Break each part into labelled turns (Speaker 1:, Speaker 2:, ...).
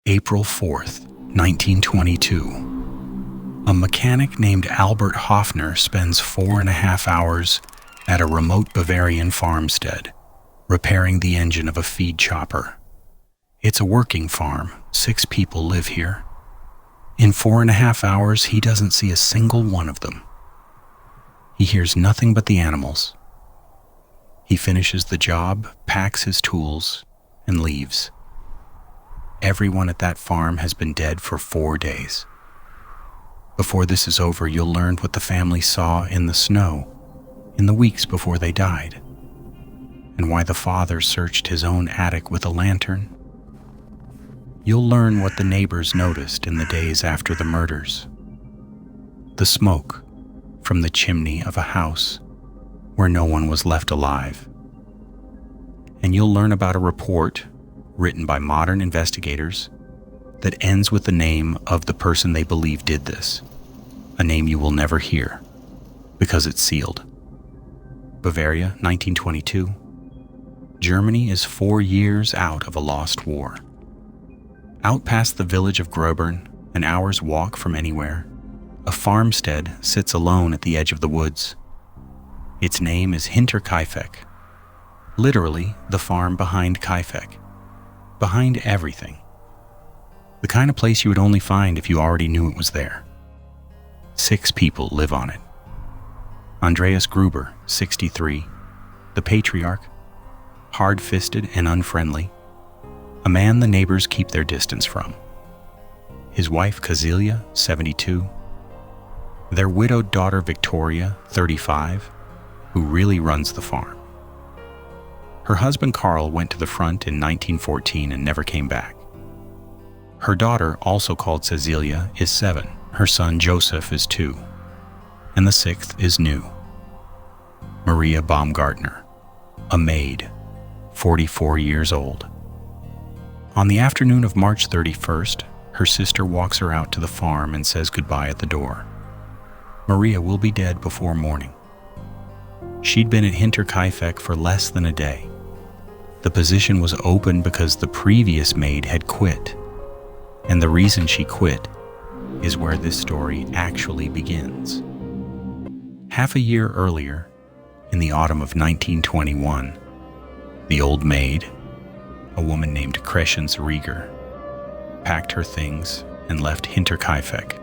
Speaker 1: April 4th, 1922. A mechanic named Albert Hoffner spends 4.5 hours at a remote Bavarian farmstead, repairing the engine of a feed chopper. It's a working farm. 6 people live here. In 4.5 hours, he doesn't see a single one of them. He hears nothing but the animals. He finishes the job, packs his tools, and leaves. Everyone at that farm has been dead for 4 days. Before this is over, you'll learn what the family saw in the snow in the weeks before they died, and why the father searched his own attic with a lantern. You'll learn what the neighbors noticed in the days after the murders. The smoke from the chimney of a house where no one was left alive. And you'll learn about a report written by modern investigators that ends with the name of the person they believe did this, a name you will never hear because it's sealed. Bavaria, 1922. Germany is 4 years out of a lost war. Out past the village of Grobern, an hour's walk from anywhere, a farmstead sits alone at the edge of the woods. Its name is Hinterkaifeck, literally the farm behind Kaifeck, behind everything. The kind of place you would only find if you already knew it was there. 6 people live on it. Andreas Gruber, 63, the patriarch, hard-fisted and unfriendly, a man the neighbors keep their distance from. His wife Kazilia, 72, their widowed daughter Victoria, 35, who really runs the farm. Her husband Carl went to the front in 1914 and never came back. Her daughter, also called Cecilia, is 7. Her son Joseph is 2. And the 6th is new. Maria Baumgartner, a maid, 44 years old. On the afternoon of March 31st, her sister walks her out to the farm and says goodbye at the door. Maria will be dead before morning. She'd been at Hinterkaifeck for less than a day. The position was open because the previous maid had quit. And the reason she quit is where this story actually begins. Half a year earlier, in the autumn of 1921, the old maid, a woman named Crescens Rieger, packed her things and left Hinterkaifeck.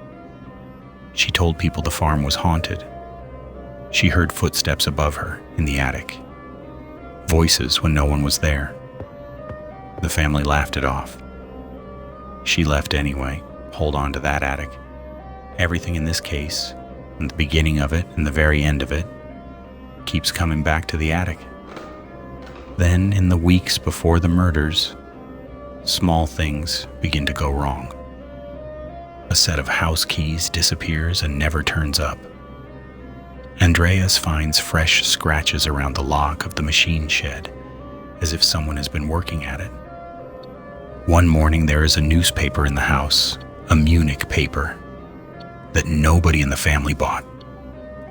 Speaker 1: She told people the farm was haunted. She heard footsteps above her in the attic, voices when no one was there. The family laughed it off. She left anyway. Hold on to that attic. Everything in this case, and the beginning of it and the very end of it, keeps coming back to the attic. Then, in the weeks before the murders, small things begin to go wrong. A set of house keys disappears and never turns up. Andreas finds fresh scratches around the lock of the machine shed, as if someone has been working at it. One morning there is a newspaper in the house, a Munich paper, that nobody in the family bought,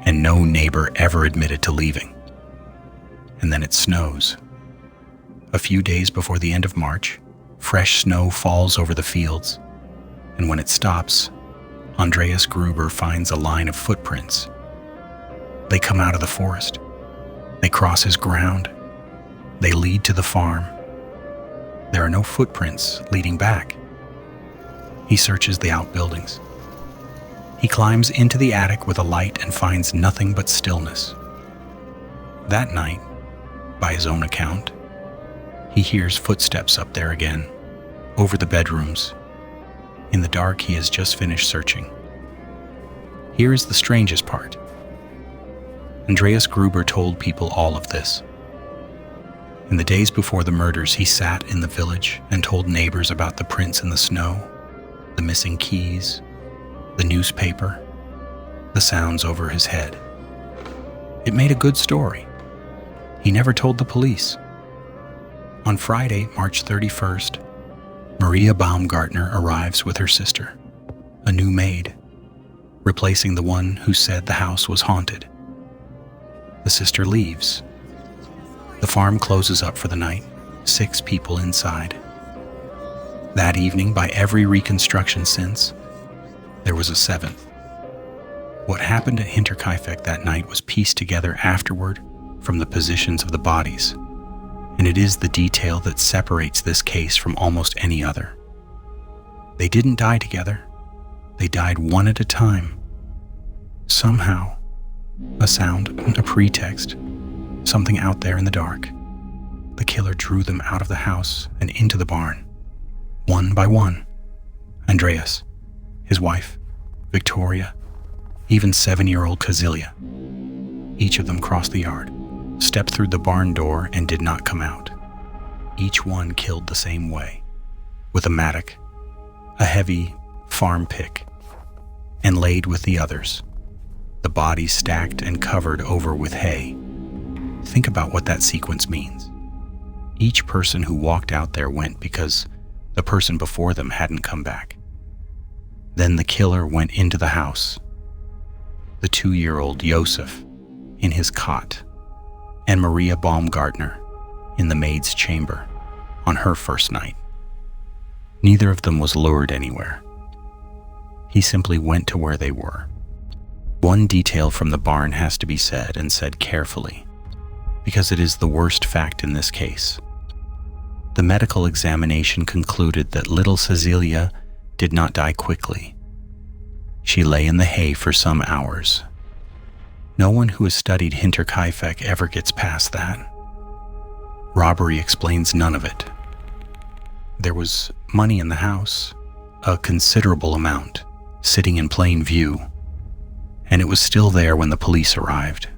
Speaker 1: and no neighbor ever admitted to leaving. And then it snows. A few days before the end of March, fresh snow falls over the fields, and when it stops, Andreas Gruber finds a line of footprints. They come out of the forest. They cross his ground. They lead to the farm. There are no footprints leading back. He searches the outbuildings. He climbs into the attic with a light and finds nothing but stillness. That night, by his own account, he hears footsteps up there again, over the bedrooms. In the dark, he has just finished searching. Here is the strangest part. Andreas Gruber told people all of this. In the days before the murders, he sat in the village and told neighbors about the prints in the snow, the missing keys, the newspaper, the sounds over his head. It made a good story. He never told the police. On Friday, March 31st, Maria Baumgartner arrives with her sister, a new maid, replacing the one who said the house was haunted. The sister leaves. The farm closes up for the night, 6 people inside. That evening, by every reconstruction since, there was a seventh. What happened at Hinterkaifeck that night was pieced together afterward from the positions of the bodies, and it is the detail that separates this case from almost any other. They didn't die together. They died one at a time. Somehow, a sound, a pretext, something out there in the dark, the killer drew them out of the house and into the barn, one by one. Andreas, his wife, Victoria, even 7-year-old Kazilia. Each of them crossed the yard, stepped through the barn door, and did not come out. Each one killed the same way, with a mattock, a heavy farm pick, and laid with the others, the bodies stacked and covered over with hay. Think about what that sequence means. Each person who walked out there went because the person before them hadn't come back. Then the killer went into the house. The 2-year-old Josef in his cot, and Maria Baumgartner in the maid's chamber on her first night. Neither of them was lured anywhere. He simply went to where they were. One detail from the barn has to be said, and said carefully, because it is the worst fact in this case. The medical examination concluded that little Cecilia did not die quickly. She lay in the hay for some hours. No one who has studied Hinterkaifeck ever gets past that. Robbery explains none of it. There was money in the house, a considerable amount, sitting in plain view, and it was still there when the police arrived.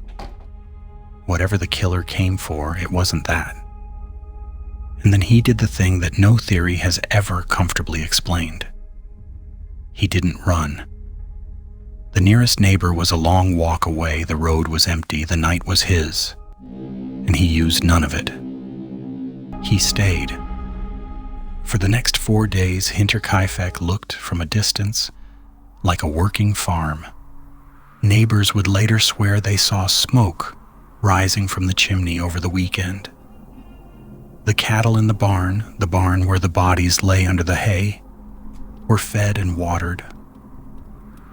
Speaker 1: Whatever the killer came for, it wasn't that. And then he did the thing that no theory has ever comfortably explained. He didn't run. The nearest neighbor was a long walk away, the road was empty, the night was his, and he used none of it. He stayed. For the next 4 days, Hinterkaifeck looked from a distance like a working farm. Neighbors would later swear they saw smoke rising from the chimney over the weekend. The cattle in the barn where the bodies lay under the hay, were fed and watered.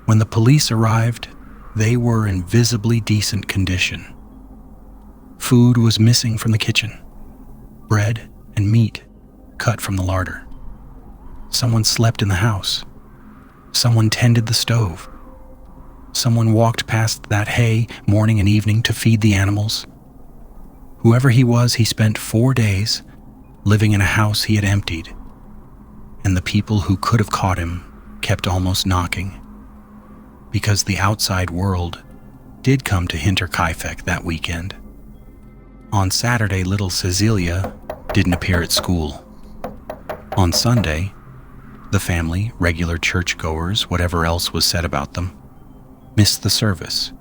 Speaker 1: When the police arrived, they were in visibly decent condition. Food was missing from the kitchen. Bread and meat cut from the larder. Someone slept in the house. Someone tended the stove. Someone walked past that hay morning and evening to feed the animals. Whoever he was, he spent 4 days living in a house he had emptied, and the people who could have caught him kept almost knocking, because the outside world did come to Hinterkaifeck that weekend. On Saturday, little Cecilia didn't appear at school. On Sunday, the family, regular churchgoers, whatever else was said about them, missed the service.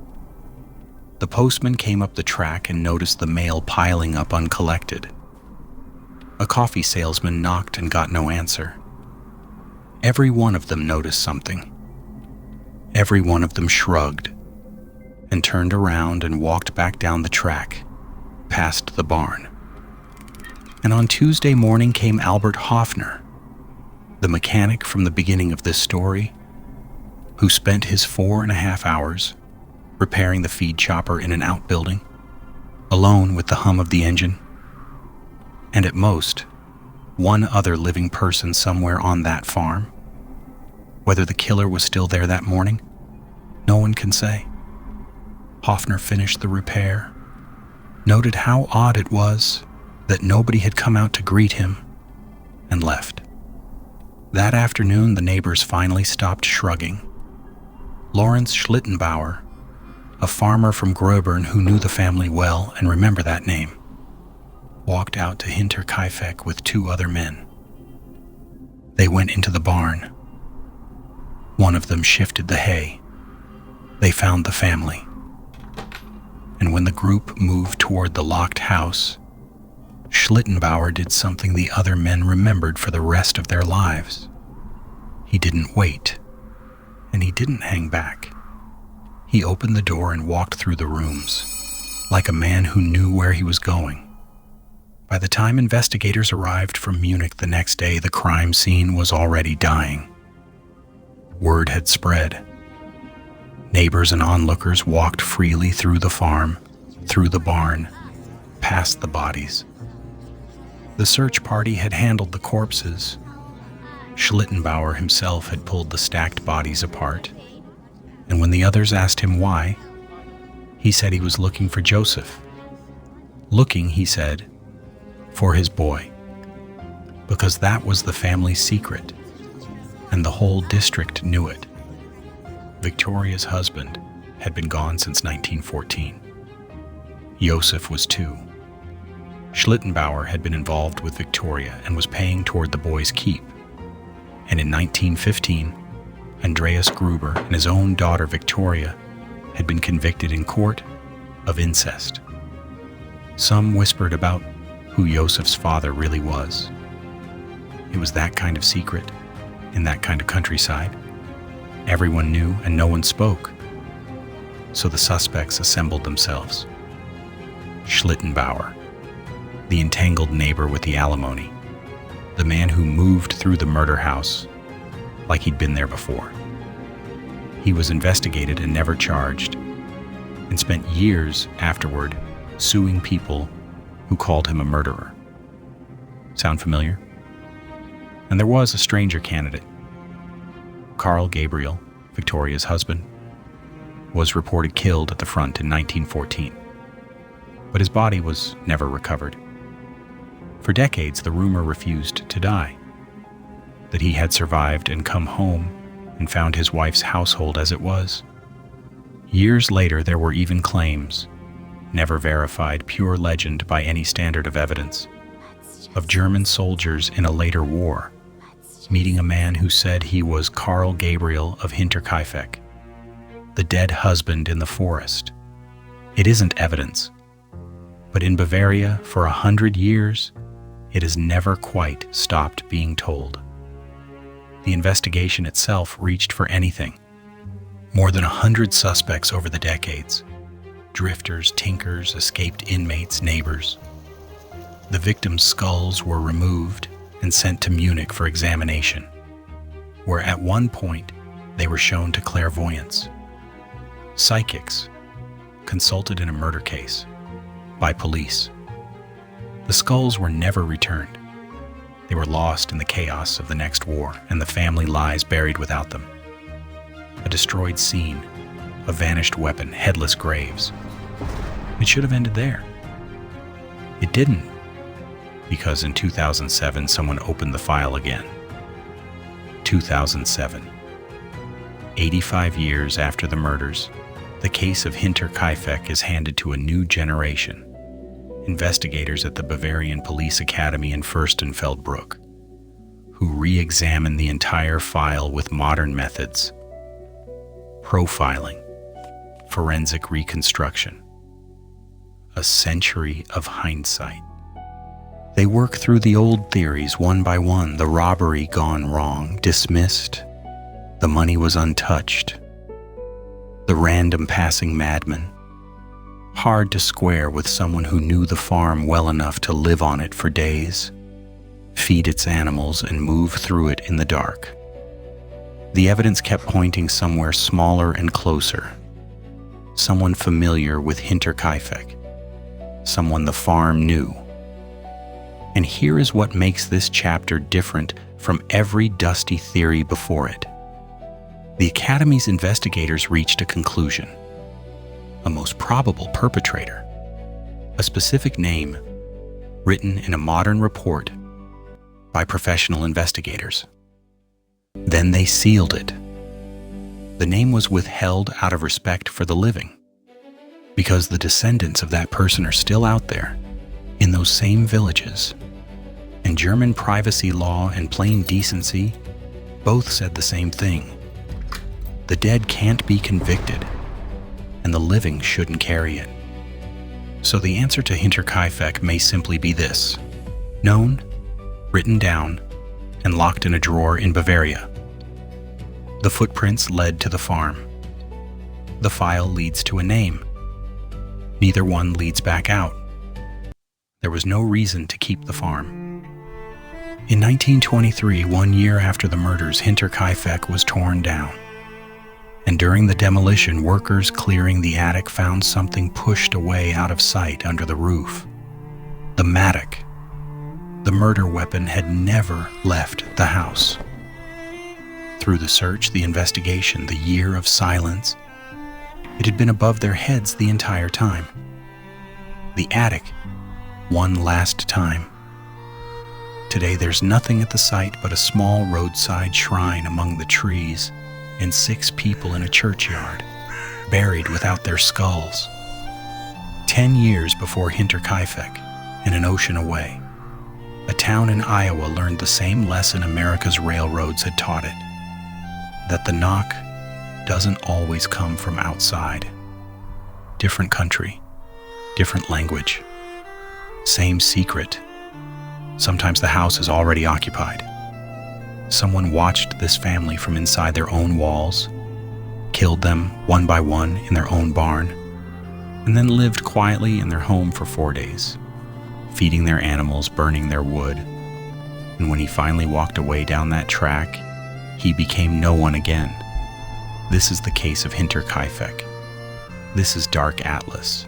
Speaker 1: The postman came up the track and noticed the mail piling up uncollected. A coffee salesman knocked and got no answer. Every one of them noticed something. Every one of them shrugged and turned around and walked back down the track, past the barn. And on Tuesday morning came Albert Hoffner, the mechanic from the beginning of this story, who spent his 4.5 hours repairing the feed chopper in an outbuilding, alone with the hum of the engine, and at most, one other living person somewhere on that farm. Whether the killer was still there that morning, no one can say. Hoffner finished the repair, noted how odd it was that nobody had come out to greet him, and left. That afternoon, the neighbors finally stopped shrugging. Lawrence Schlittenbauer, a farmer from Gröbern who knew the family well and remembered that name, walked out to Hinterkaifeck with 2 other men. They went into the barn. One of them shifted the hay. They found the family. And when the group moved toward the locked house, Schlittenbauer did something the other men remembered for the rest of their lives. He didn't wait, and he didn't hang back. He opened the door and walked through the rooms, like a man who knew where he was going. By the time investigators arrived from Munich the next day, the crime scene was already dying. Word had spread. Neighbors and onlookers walked freely through the farm, through the barn, past the bodies. The search party had handled the corpses. Schlittenbauer himself had pulled the stacked bodies apart, and when the others asked him why, he said he was looking for Joseph. Looking, he said, for his boy, because that was the family's secret, and the whole district knew it. Victoria's husband had been gone since 1914. Joseph was 2. Schlittenbauer had been involved with Victoria and was paying toward the boy's keep. And in 1915, Andreas Gruber and his own daughter Victoria had been convicted in court of incest. Some whispered about who Joseph's father really was. It was that kind of secret, in that kind of countryside. Everyone knew and no one spoke. So the suspects assembled themselves. Schlittenbauer, the entangled neighbor with the alimony, the man who moved through the murder house like he'd been there before. He was investigated and never charged, and spent years afterward suing people who called him a murderer. Sound familiar? And there was a stranger candidate. Karl Gabriel, Victoria's husband, was reported killed at the front in 1914, but his body was never recovered. For decades, the rumor refused to die, that he had survived and come home and found his wife's household as it was. Years later, there were even claims, never verified, pure legend by any standard of evidence, of German soldiers in a later war meeting a man who said he was Karl Gabriel of Hinterkaifeck, the dead husband in the forest. It isn't evidence, but in Bavaria, for 100 years, it has never quite stopped being told. The investigation itself reached for anything. More than 100 suspects over the decades. Drifters, tinkers, escaped inmates, neighbors. The victims' skulls were removed and sent to Munich for examination, where at one point they were shown to clairvoyants, psychics, consulted in a murder case, by police. The skulls were never returned. They were lost in the chaos of the next war, and the family lies buried without them. A destroyed scene, a vanished weapon, headless graves. It should have ended there. It didn't, because in 2007 someone opened the file again. 2007. 85 years after the murders, the case of Hinterkaifeck is handed to a new generation. Investigators at the Bavarian Police Academy in Fürstenfeldbruck, who re-examine the entire file with modern methods. Profiling, forensic reconstruction, a century of hindsight. They work through the old theories one by one, the robbery gone wrong, dismissed, the money was untouched, the random passing madman, hard to square with someone who knew the farm well enough to live on it for days, feed its animals, and move through it in the dark. The evidence kept pointing somewhere smaller and closer, someone familiar with Hinterkaifeck, someone the farm knew. And here is what makes this chapter different from every dusty theory before it. The Academy's investigators reached a conclusion. A most probable perpetrator. A specific name written in a modern report by professional investigators. Then they sealed it. The name was withheld out of respect for the living, because the descendants of that person are still out there, in those same villages. And German privacy law and plain decency both said the same thing. The dead can't be convicted, and the living shouldn't carry it. So the answer to Hinterkaifeck may simply be this: known, written down, and locked in a drawer in Bavaria. The footprints led to the farm. The file leads to a name. Neither one leads back out. There was no reason to keep the farm. In 1923, 1 year after the murders, Hinterkaifeck was torn down. And during the demolition, workers clearing the attic found something pushed away out of sight under the roof. The mattock. The murder weapon had never left the house. Through the search, the investigation, the year of silence, it had been above their heads the entire time. The attic, one last time. Today there's nothing at the site but a small roadside shrine among the trees and 6 people in a churchyard, buried without their skulls. 10 years before Hinterkaifeck, and an ocean away, a town in Iowa learned the same lesson America's railroads had taught it, that the knock doesn't always come from outside. Different country, different language, same secret. Sometimes the house is already occupied. Someone watched this family from inside their own walls, killed them one by one in their own barn, and then lived quietly in their home for 4 days, feeding their animals, burning their wood. And when he finally walked away down that track, he became no one again. This is the case of Hinterkaifeck. This is Dark Atlas.